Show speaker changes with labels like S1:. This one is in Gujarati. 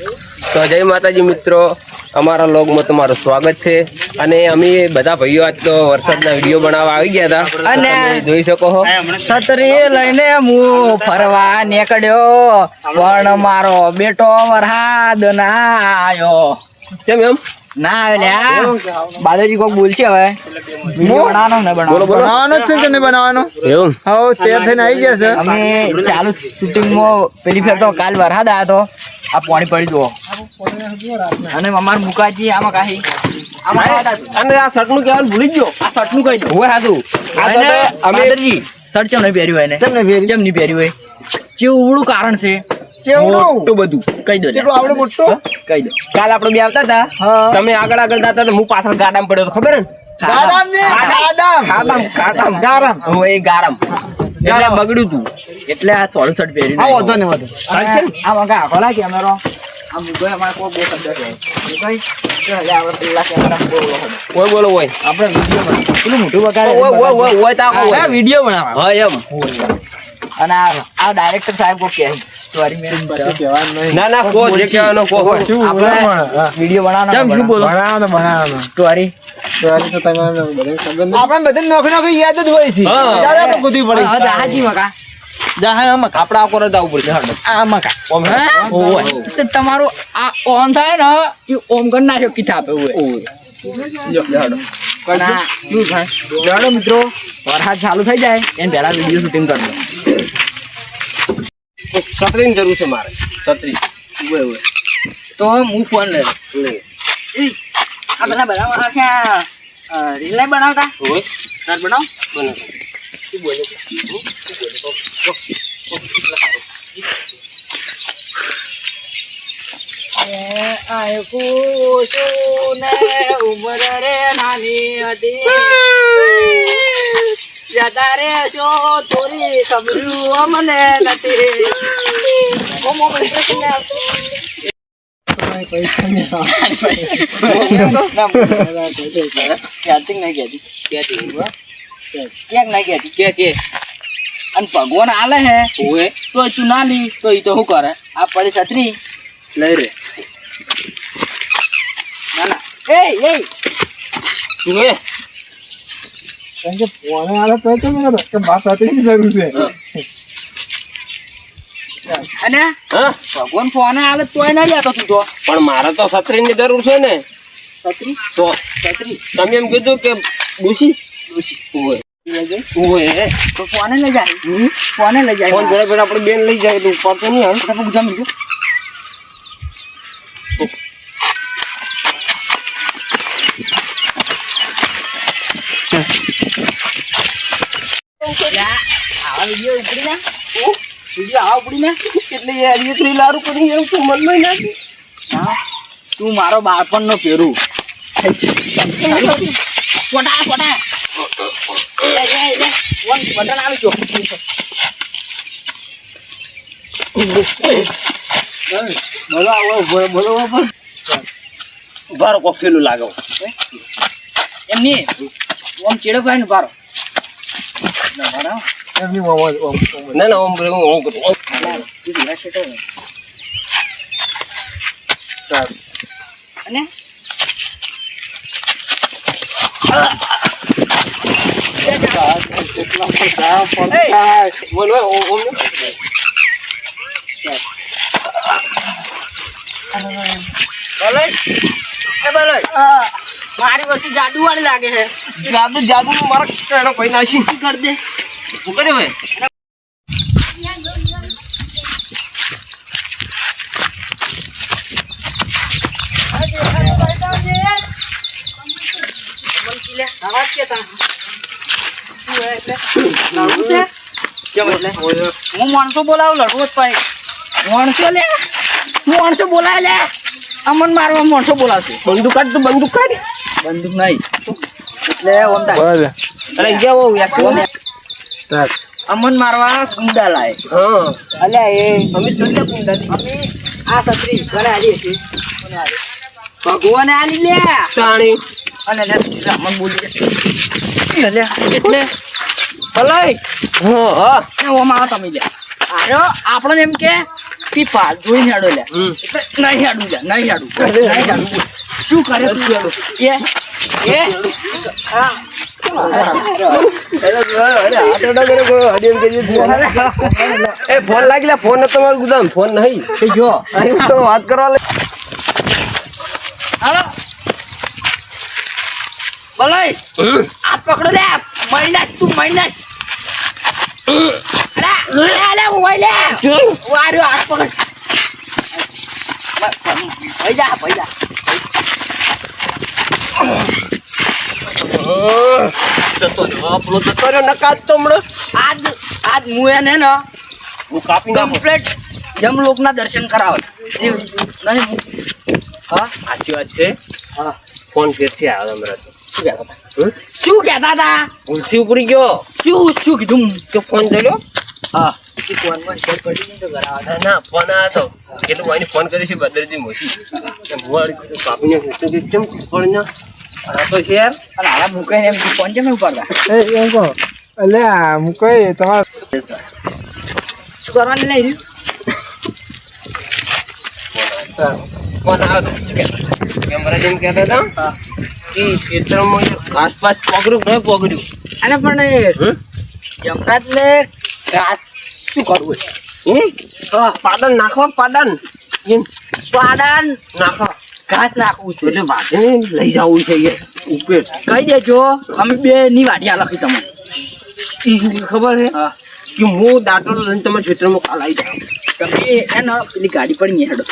S1: તો જય માતાજી મિત્રો, અમારા વ્લોગમાં તમારું સ્વાગત છે. અને અમે બધા ભાઈઓ આજ તો વરસાદના વિડીયો બનાવવા આવી ગયા હતા અને જોઈ શકો છો
S2: છત્રી લઈને હું ફરવા નીકળ્યો પણ મારો બેટો વરસાદ ના આવ્યો.
S1: કેમ એમ
S2: ના આવ્યો બાદોજી કોક બોલ છે હવે
S3: બનાવવાનો જ છે કે નહીં બનાવવાનો?
S1: એવું
S3: હા, તૈયાર થઈને આવી ગયા છે.
S2: અમે ચાલુ શૂટિંગમાં પેલી ફેર તો કાલ વરસાદ આવ્યો તો આ પાણી પડી દો અને અમાર મુકાજી આમાં કાહી
S1: અને આ શર્ટનું કહેવાનું ભૂલી ગયો.
S2: આ શર્ટનું કહી દો
S1: હોય હાથું
S2: અમે શર્ટ ચમ નહીં પહેર્યું હોય ને ચમ નહીં પહેર્યું હોય કેવડું કારણ છે
S1: મોટું બધું
S2: કહી દો
S3: કેટલું આવડે મોટું?
S2: કહી દો.
S1: કાલ આપણે બે આવતા હતા, તમે આગળ જતા હતા, હું પાછળ ગાડામાં પડ્યો હતો, ખબર ને?
S3: ગાડામ ને ગાડામ.
S1: એ ગારામ એટલે બગડ્યું તું.
S2: એટલે આ સોળું શર્ટ પહેર્યું
S3: આ વધો ને વધો.
S2: આ વગા આખો લાગે અમારો આ મુગોય અમારે કોઈ બહુ શબ્દ છે મુગોય તો એટલે આપણે પેલા કેમેરા બોલો
S1: ઓય બોલો ઓય
S2: આપણે વિડિયો બનાવ પેલું મોટું વગાડે
S1: ઓય તા
S2: આ વિડિયો બનાવવા
S1: હા એમ.
S2: અને આ ડાયરેક્ટર સાહેબ કો કહે સોરી મેં
S1: ના ના કો જે કહેવાનો કો.
S2: આપણે વિડિયો બનાવવાનો
S3: કેમ શું બોલો? બનાવવાનો.
S2: સોરી
S3: તો તમે આપણે બધે નોખી યાદ જ હોય છે.
S1: હા.
S3: ત્યારે આપણે કૂદી પડી.
S2: હા હાજી મકા
S1: આપણે આ કોર જવું પડશે.
S2: આ મકા
S1: ઓમ હે?
S2: ઓય તો તમારું આ ઓમ થાય ને એ ઓમ કરી નાખ્યો કિતા આપે ઓય પણ આ શું થાય જાડો મિત્રો વરસાદ ચાલુ થઈ જાય એને પહેલા વિડિયો શૂટિંગ કરી દો.
S1: છત્રીની જરૂર છે મારે. છત્રી
S2: તો હું ફોન લે આ બધા બનાવવા છે રીલ બનાવતા
S1: ઓય
S2: સર બનાવ
S1: શું બોલે?
S2: આય કુસુને ઉમર રે નાની હતી જતા રે છો થોડી ખબરું અમને નથી ભગવાન આલે હે તો તું ના લી તો ઈ તો શું કરે આ પડી છત્રી લઈ રે ના ના એ
S1: શું હે?
S3: પોણે આલે તો કેમ કે વાત હતી જરૂર છે.
S2: અને
S1: હા
S2: ભગવાન ફોને આલે તોય ના લેતો તું તો
S1: પણ મારે તો છત્રીની જરૂર છે ને.
S2: છત્રી
S1: તો
S2: છત્રી
S1: તમે એમ કીધું કે ડૂસી ઓય ઓય
S2: તો ફોને લઈ જાય ફોને લઈ જાય
S1: ફોન જોડે જોડે આપણે બેન લઈ જાય એટલે પડતો નહીં હાલ.
S2: તમે ગુજામ લીધું આવા વિડીયો ઉપડી ના વિડીયો આવા ઉપડી ના
S1: એટલે યાર એક રીલ હારું કરી એવું તું મનમાં નાખી.
S2: હા તું મારો બાળપણનો પેરું ફોટા ફોટા બટન આવી ગયો
S3: બોલો બોલો બોલો.
S1: બારો કોફેલું લાગો.
S2: એમ નહીં ઓમ ચેડો ભાઈ ને બારો
S3: એમની મોમો
S1: ના ના ઓમ બોલે હું કરું.
S2: અને
S1: બોલો ઓમ
S2: મારી વર્ષે જાદુ વાળી લાગે છે
S1: જાદુ જાદુ મારા એનો કોઈ નાશી
S2: કર દે
S1: શું કર્યો હે?
S2: હું માણસો બોલાવું લડવું જ પાઈ માણસો લે માણસો બોલાય લે અમન મારવા માણસો બોલાવશે
S1: બંદૂક કાઢ તું બંદૂક કાઢ.
S2: બંદૂક નહીં એટલે ઓમ
S3: બોલ.
S1: અરે જાઓ
S2: અમન મારવા કુંડા લાય
S1: હા
S2: અલ્યા એ અમે સંજય કુંડા અમે આ છત્રી ઘરે આલી હતી ભગવાને આલી લે
S1: તાણી
S2: અને રામન બોલી એટલે ભલાઈ
S1: હા હા
S2: ઓમ આવો તમે લે આર્યો આપણને એમ કે આખી પાલ જોઈને હેડો લે એટલે નહીં હેડું લે નહીં હેડું શું કરે તું હેડો
S1: એ ફોન લાગી ફોન તમારું ગુદામ ફોન નહીં
S2: જો
S1: વાત કરવા
S2: હાલો બોલાય હાથ પકડો લે મહિના તું મહિના અરે મોબાઈલ લે વારો હાથ પકડ પૈસા આજ હું એને ને કમ્પ્લેટ જમલોકના દર્શન કરાવત નહીં હા
S1: સાચી વાત છે
S2: હા
S1: ફોન ફેરથી આવ્યો હમણાં
S2: શું કહેતા હતા
S1: ભૂલથી ઉપડી ગયો
S2: શું કીધું
S1: કે ફોન જોયો
S2: હા ફોનમાં રિચાર્જ કરી દીધો કરાવવા
S1: ના ફોન આવ્યો તો કેટલું ભાઈને ફોન કરી છે બદલજી મોસી કાપીને કેમ પડી ના તો છે યાર
S2: અને હારા મૂકાઈને એમ ફોન કેમ ઉપાડતા
S3: એમ કહો એટલે હું કઈ તમારે
S2: શું કરવાનું નહીં
S1: ફોન આવ્યો કેમેરા જેમ કહેતા હતા કે ક્ષેત્રમાં આસપાસ પકડ્યું પકડ્યું
S2: અને પણ જમરાજ ને ઘાસ શું કરવું
S1: પાડન નાખવા પાડન એમ
S2: પાડાન
S1: નાખવા
S2: ઘાસ નાખવું છે
S1: એટલે વાટે લઈ જવું છે યાર ઉપર
S2: કહી દેજો અમે બે ની વાટિયા લખી તમને
S1: ઈ ખબર હે
S2: હા
S1: કે હું દાંતો લઈને તમારા ક્ષેત્રમાં કાલ આવી જાઉં
S2: તમે એને પેલી ગાડી પડી હેડો